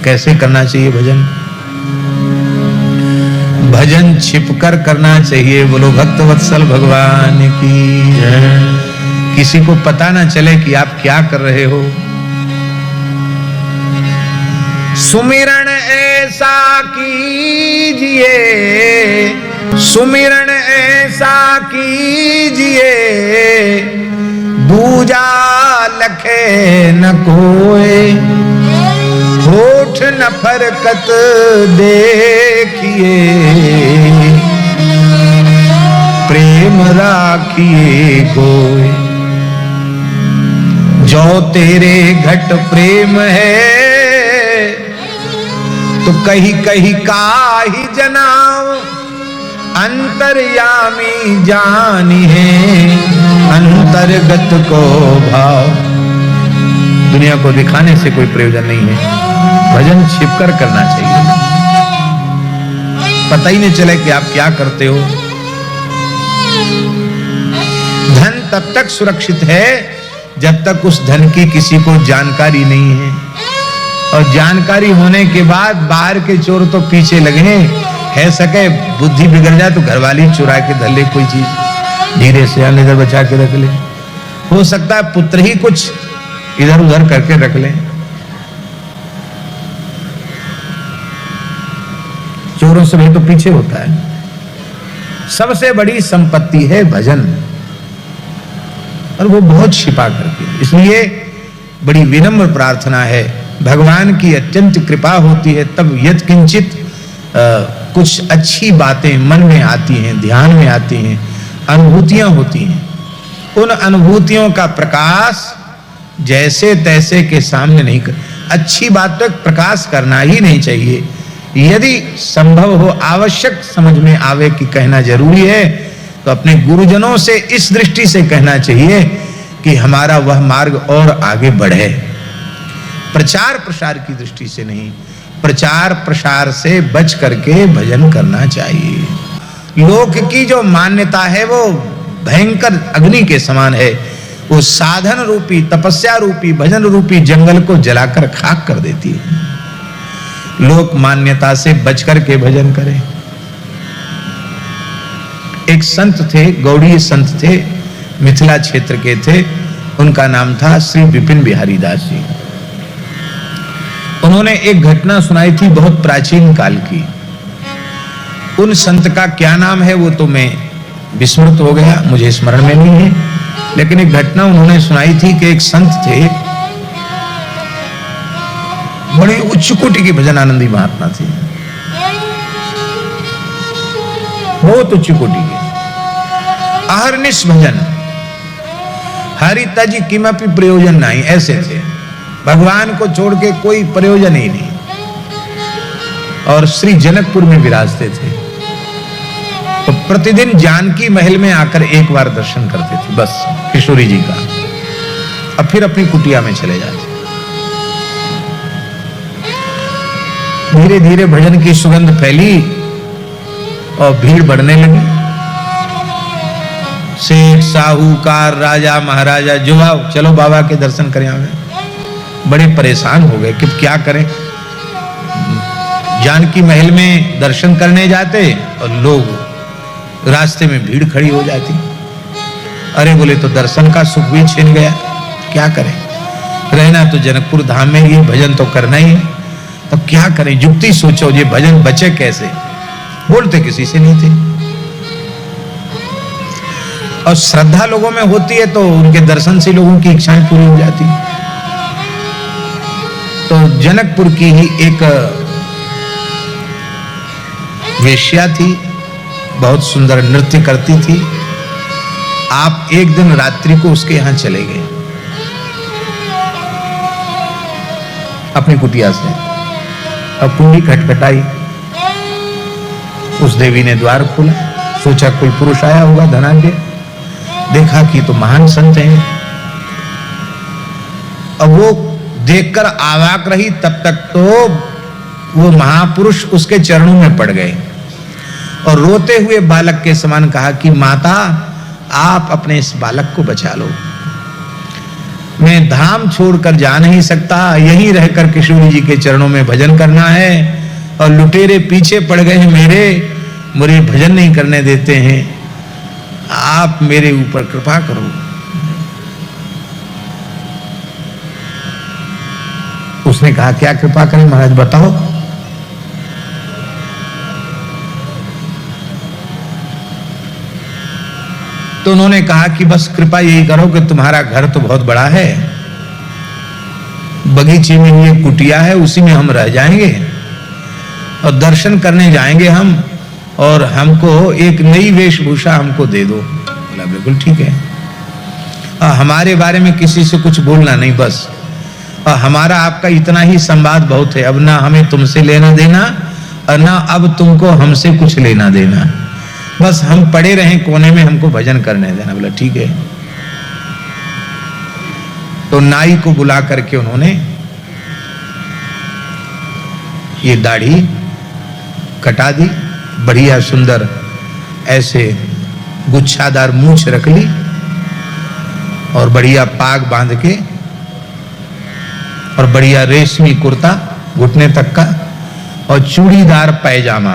कैसे करना चाहिए भजन? भजन छिपकर करना चाहिए। बोलो भक्तवत्सल भगवान की जय। किसी को पता ना चले कि आप क्या कर रहे हो। सुमिरन ऐसा कीजिए, सुमिरन ऐसा कीजिए, दूजा लखे न कोई, होठ न फरकत देखिए, प्रेम राखिए कोई। जो तेरे घट प्रेम है, तो कही कही काही जनाओ, अंतर्यामी जानी है, अंतर्गत को भाव। दुनिया को दिखाने से कोई प्रयोजन नहीं है। भजन छिपकर करना चाहिए, पता ही नहीं चले कि आप क्या करते हो। धन तब तक सुरक्षित है जब तक उस धन की किसी को जानकारी नहीं है, और जानकारी होने के बाद बाहर के चोर तो पीछे लगे, है सके बुद्धि बिगड़ जाए तो घरवाली चुरा के धर ले कोई चीज, धीरे से इधर बचा के रख ले। हो सकता है पुत्र ही कुछ इधर उधर करके रख ले। चोरों से भी तो पीछे होता है। सबसे बड़ी संपत्ति है भजन, और वो बहुत छिपा करके। इसलिए बड़ी विनम्र प्रार्थना है, भगवान की अत्यंत कृपा होती है तब यत्किंचित कुछ अच्छी बातें मन में आती हैं, ध्यान में आती हैं, अनुभूतियां होती हैं। उन अनुभूतियों का प्रकाश जैसे तैसे के सामने नहीं कर, अच्छी बात तक प्रकाश करना ही नहीं चाहिए। यदि संभव हो, आवश्यक समझ में आवे कि कहना जरूरी है, तो अपने गुरुजनों से इस दृष्टि से कहना चाहिए कि हमारा वह मार्ग और आगे बढ़े। प्रचार प्रसार की दृष्टि से नहीं, प्रचार प्रसार से बच करके भजन करना चाहिए। लोक की जो मान्यता है वो भयंकर अग्नि के समान है, वो साधन रूपी, तपस्या रूपी, भजन रूपी जंगल को जलाकर खाक कर देती है। लोक मान्यता से बच करके भजन करें। एक संत थे, गौड़ीय संत थे, मिथिला क्षेत्र के थे, उनका नाम था श्री विपिन बिहारी दास जी। उन्होंने एक घटना सुनाई थी बहुत प्राचीन काल की। उन संत का क्या नाम है वो तो मैं विस्मृत हो गया, मुझे स्मरण में नहीं है, लेकिन एक घटना उन्होंने सुनाई थी कि एक संत थे, बड़े उच्च कोटि के भजन आनंदी महात्मा थे, बहुत उच्च कोटि के, अहर्निश भजन, हरि तज किमपि प्रयोजन नहीं, ऐसे थे। भगवान को छोड़ के कोई प्रयोजन ही नहीं। और श्री जनकपुर में विराजते थे, तो प्रतिदिन जानकी महल में आकर एक बार दर्शन करते थे बस किशोरी जी का, अब फिर अपनी कुटिया में चले जाते। धीरे धीरे भजन की सुगंध फैली और भीड़ बढ़ने लगी। सेठ, साहूकार, राजा, महाराजा जो आओ, चलो बाबा के दर्शन करें। आवे बड़े परेशान हो गए कि क्या करें। जानकी महल में दर्शन करने जाते और लोग रास्ते में भीड़ खड़ी हो जाती। अरे बोले तो दर्शन का सुख भी छिन गया, क्या करें। रहना तो जनकपुर धाम में ही, भजन तो करना ही है, तब क्या करें। युक्ति सोचो, ये भजन बचे कैसे। बोलते किसी से नहीं थे, और श्रद्धा लोगों में होती है तो उनके दर्शन से लोगों की इच्छाएं पूरी हो जाती। तो जनकपुर की ही एक वेश्या थी, बहुत सुंदर नृत्य करती थी। आप एक दिन रात्रि को उसके यहां चले गए अपनी कुटिया से। अब कुंडी खटखटाई, उस देवी ने द्वार खोला, सोचा कोई पुरुष आया होगा धनाढ्य, देखा कि तो महान संत हैं। अब वो देखकर आवाक रही, तब तक तो वो महापुरुष उसके चरणों में पड़ गए और रोते हुए बालक के समान कहा कि माता आप अपने इस बालक को बचा लो। मैं धाम छोड़कर जा नहीं सकता, यहीं रहकर किशोरी जी के चरणों में भजन करना है। और लुटेरे पीछे पड़ गए हैं मुझे भजन नहीं करने देते हैं, आप मेरे ऊपर कृपा करो। उसने कहा क्या कृपा करें महाराज बताओ। तो उन्होंने कहा कि बस कृपा यही करो कि तुम्हारा घर तो बहुत बड़ा है, बगीचे में ये कुटिया है, उसी में हम रह जाएंगे और दर्शन करने जाएंगे हम, और हमको एक नई वेशभूषा हमको दे दो। बोला बिल्कुल ठीक है, हमारे बारे में किसी से कुछ बोलना नहीं, बस हमारा आपका इतना ही संवाद बहुत है, अब ना हमें तुमसे लेना देना और ना अब तुमको हमसे कुछ लेना देना, बस हम पड़े रहें कोने में, हमको भजन करने देना। बोला ठीक है। तो नाई को बुला करके उन्होंने ये दाढ़ी कटा दी, बढ़िया सुंदर ऐसे गुच्छादार मूंछ रख ली और बढ़िया पाग बांध के और बढ़िया रेशमी कुर्ता घुटने तक का और चूड़ीदार पैजामा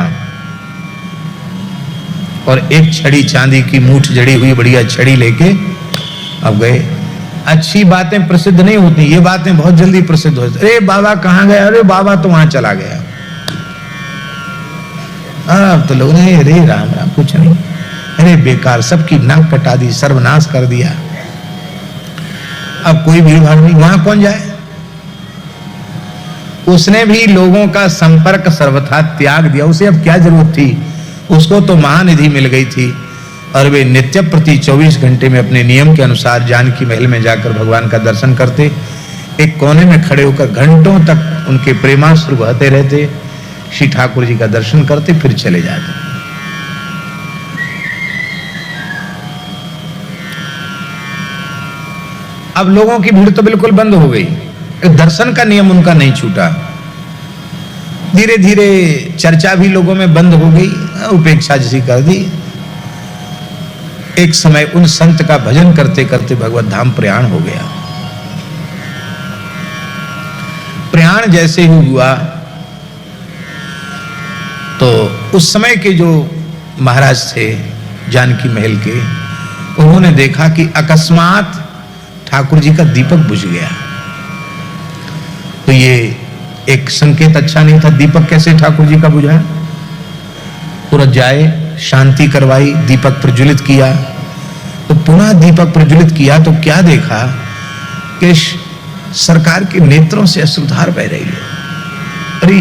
और एक छड़ी चांदी की मूठ जड़ी हुई बढ़िया छड़ी लेके अब गए। अच्छी बातें प्रसिद्ध नहीं होती, ये बातें बहुत जल्दी प्रसिद्ध होती। अरे बाबा कहाँ गया, अरे बाबा तो वहां चला गया। अब तो लोग ने अरे राम राम कुछ नहीं, अरे बेकार सबकी नाक कटा दी, सर्वनाश कर दिया, अब कोई भीड़ भाड़ नहीं, वहां कौन जाए। उसने भी लोगों का संपर्क सर्वथा त्याग दिया, उसे अब क्या जरूरत थी, उसको तो महानिधि मिल गई थी और वे नित्य प्रति 24 घंटे में अपने नियम के अनुसार जानकी महल में जाकर भगवान का दर्शन करते, एक कोने में खड़े होकर घंटों तक उनके प्रेमाश्रु बहते रहते, श्री ठाकुर जी का दर्शन करते फिर चले जाते। अब लोगों की भीड़ तो बिल्कुल बंद हो गई, दर्शन का नियम उनका नहीं छूटा। धीरे धीरे चर्चा भी लोगों में बंद हो गई, उपेक्षा जैसी कर दी। एक समय उन संत का भजन करते करते भगवत धाम प्रयाण हो गया। प्रयाण जैसे ही हुआ तो उस समय के जो महाराज थे जानकी महल के, उन्होंने देखा कि अकस्मात ठाकुर जी का दीपक बुझ गया। तो ये एक संकेत अच्छा नहीं था। दीपक कैसे ठाकुर जी का बुझा? तुरंत जाए, शांति करवाई, दीपक प्रज्वलित किया। तो पुनः दीपक प्रज्वलित किया तो क्या देखा कि सरकार के नेत्रों से अश्रुधार बह रही है। अरे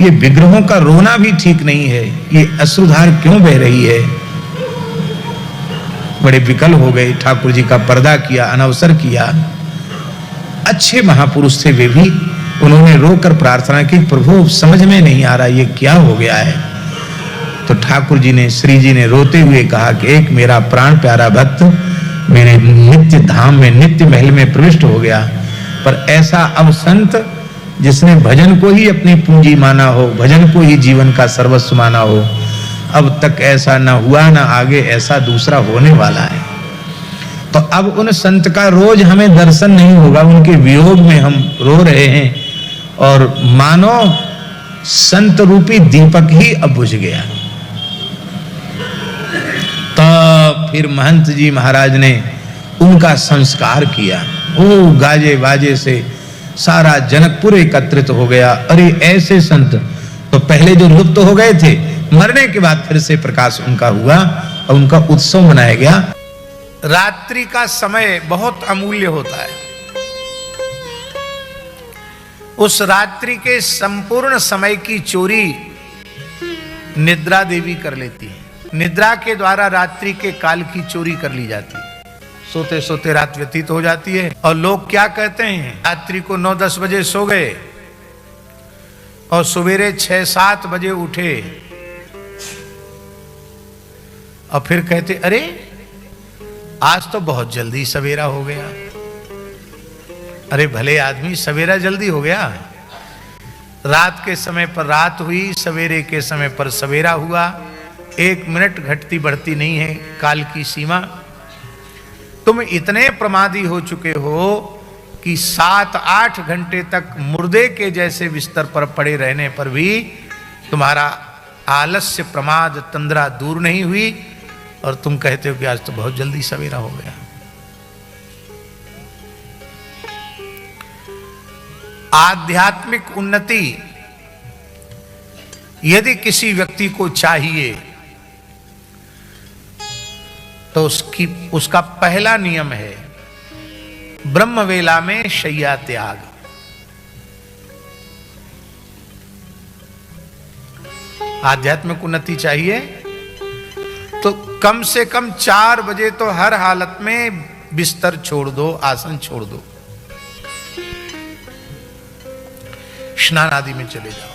ये विग्रहों का रोना भी ठीक नहीं है, ये अश्रुधार क्यों बह रही है? बड़े विकल हो गए, ठाकुर जी का पर्दा किया, अनवसर किया। अच्छे महापुरुष थे वे भी, उन्होंने रोकर प्रार्थना की, प्रभु समझ में नहीं आ रहा ये क्या हो गया है। तो ठाकुर जी ने, श्री जी ने रोते हुए कहा कि एक मेरा प्राण प्यारा भक्त मेरे नित्य धाम में, नित्य महल में प्रविष्ट हो गया, पर ऐसा अब संत जिसने भजन को ही अपनी पूंजी माना हो, भजन को ही जीवन का सर्वस्व माना हो, अब तक ऐसा ना हुआ, ना आगे ऐसा दूसरा होने वाला है। तो अब उन संत का रोज हमें दर्शन नहीं होगा, उनके वियोग में हम रो रहे हैं और मानो संत रूपी दीपक ही अब बुझ गया। तो फिर महंत जी महाराज ने उनका संस्कार किया। ओ गाजे बाजे से सारा जनकपुर एकत्रित हो गया। अरे ऐसे संत तो पहले जो लुप्त हो गए थे, मरने के बाद फिर से प्रकाश उनका हुआ और उनका उत्सव मनाया गया। रात्रि का समय बहुत अमूल्य होता है। उस रात्रि के संपूर्ण समय की चोरी निद्रा देवी कर लेती है। निद्रा के द्वारा रात्रि के काल की चोरी कर ली जाती है। सोते सोते रात व्यतीत हो जाती है और लोग क्या कहते हैं, रात्रि को 9-10 बजे सो गए और सवेरे 6-7 बजे उठे और फिर कहते अरे आज तो बहुत जल्दी सवेरा हो गया। अरे भले आदमी, सवेरा जल्दी हो गया। रात के समय पर रात हुई, सवेरे के समय पर सवेरा हुआ। 1 मिनट घटती बढ़ती नहीं है काल की सीमा। तुम इतने प्रमादी हो चुके हो कि 7-8 घंटे तक मुर्दे के जैसे बिस्तर पर पड़े रहने पर भी तुम्हारा आलस्य, प्रमाद, तंद्रा दूर नहीं हुई, और तुम कहते हो कि आज तो बहुत जल्दी सवेरा हो गया। आध्यात्मिक उन्नति यदि किसी व्यक्ति को चाहिए तो उसका पहला नियम है ब्रह्म वेला में शय्या त्याग। आध्यात्मिक उन्नति चाहिए तो कम से कम 4 बजे तो हर हालत में बिस्तर छोड़ दो, आसन छोड़ दो, स्नान आदि में चले जाओ।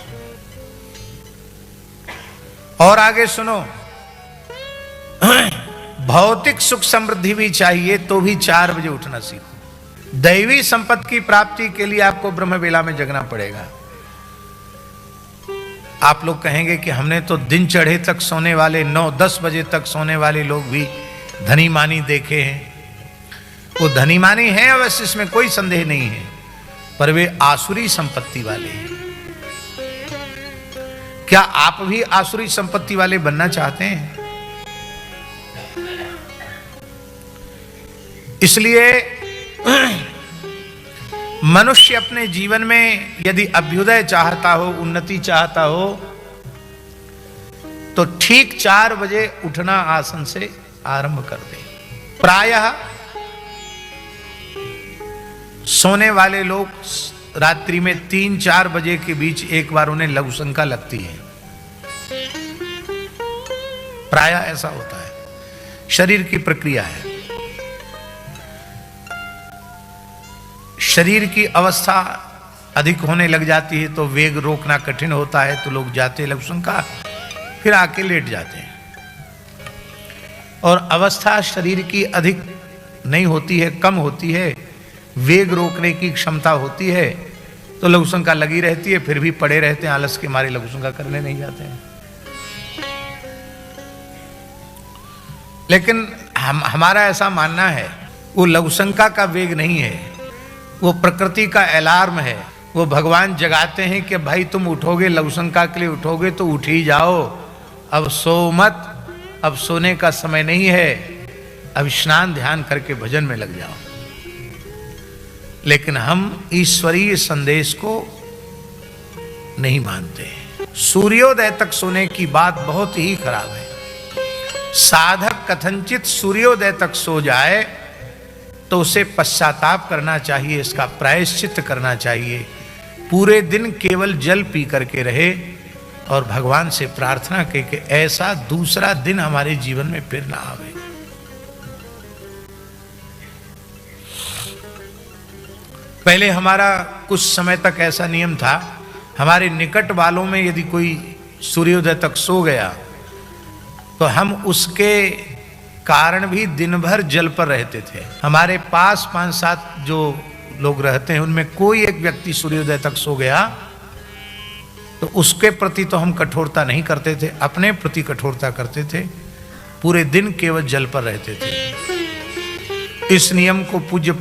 और आगे सुनो, भौतिक सुख समृद्धि भी चाहिए तो भी 4 बजे उठना सीखो। दैवी संपत्ति की प्राप्ति के लिए आपको ब्रह्म वेला में जगना पड़ेगा। आप लोग कहेंगे कि हमने तो दिन चढ़े तक सोने वाले, 9-10 बजे तक सोने वाले लोग भी धनी मानी देखे हैं। वो धनी मानी है अवश्य, इसमें कोई संदेह नहीं है, पर वे आसुरी संपत्ति वाले हैं। क्या आप भी आसुरी संपत्ति वाले बनना चाहते हैं? इसलिए मनुष्य अपने जीवन में यदि अभ्युदय चाहता हो, उन्नति चाहता हो, तो ठीक 4 बजे उठना आसन से आरंभ कर दे। प्रायः सोने वाले लोग रात्रि में 3-4 बजे के बीच एक बार उन्हें लघु शंका लगती है। प्रायः ऐसा होता है, शरीर की प्रक्रिया है। शरीर की अवस्था अधिक होने लग जाती है तो वेग रोकना कठिन होता है, तो लोग जाते लघु शंका, फिर आके लेट जाते हैं। और अवस्था शरीर की अधिक नहीं होती है, कम होती है, वेग रोकने की क्षमता होती है, तो लघु शंका लगी रहती है, फिर भी पड़े रहते हैं, आलस के मारे लघु शंका करने नहीं जाते हैं। लेकिन हमारा ऐसा मानना है, वो लघु शंका का वेग नहीं है, वो प्रकृति का अलार्म है। वो भगवान जगाते हैं कि भाई तुम उठोगे, लघु शंका के लिए उठोगे तो उठ ही जाओ, अब सो मत, अब सोने का समय नहीं है, अब स्नान ध्यान करके भजन में लग जाओ। लेकिन हम ईश्वरीय संदेश को नहीं मानते। सूर्योदय तक सोने की बात बहुत ही खराब है। साधक कथनचित सूर्योदय तक सो जाए तो उसे पश्चाताप करना चाहिए, इसका प्रायश्चित करना चाहिए। पूरे दिन केवल जल पी करके रहे और भगवान से प्रार्थना करे कि ऐसा दूसरा दिन हमारे जीवन में फिर ना आवे। पहले हमारा कुछ समय तक ऐसा नियम था, हमारे निकट वालों में यदि कोई सूर्योदय तक सो गया तो हम उसके कारण भी दिन भर जल पर रहते थे। हमारे पास 5-7 जो लोग रहते हैं उनमें कोई एक व्यक्ति सूर्योदय तक सो गया तो उसके प्रति तो हम कठोरता नहीं करते थे, अपने प्रति कठोरता करते थे। पूरे दिन केवल जल पर रहते थे। इस नियम को पूज्य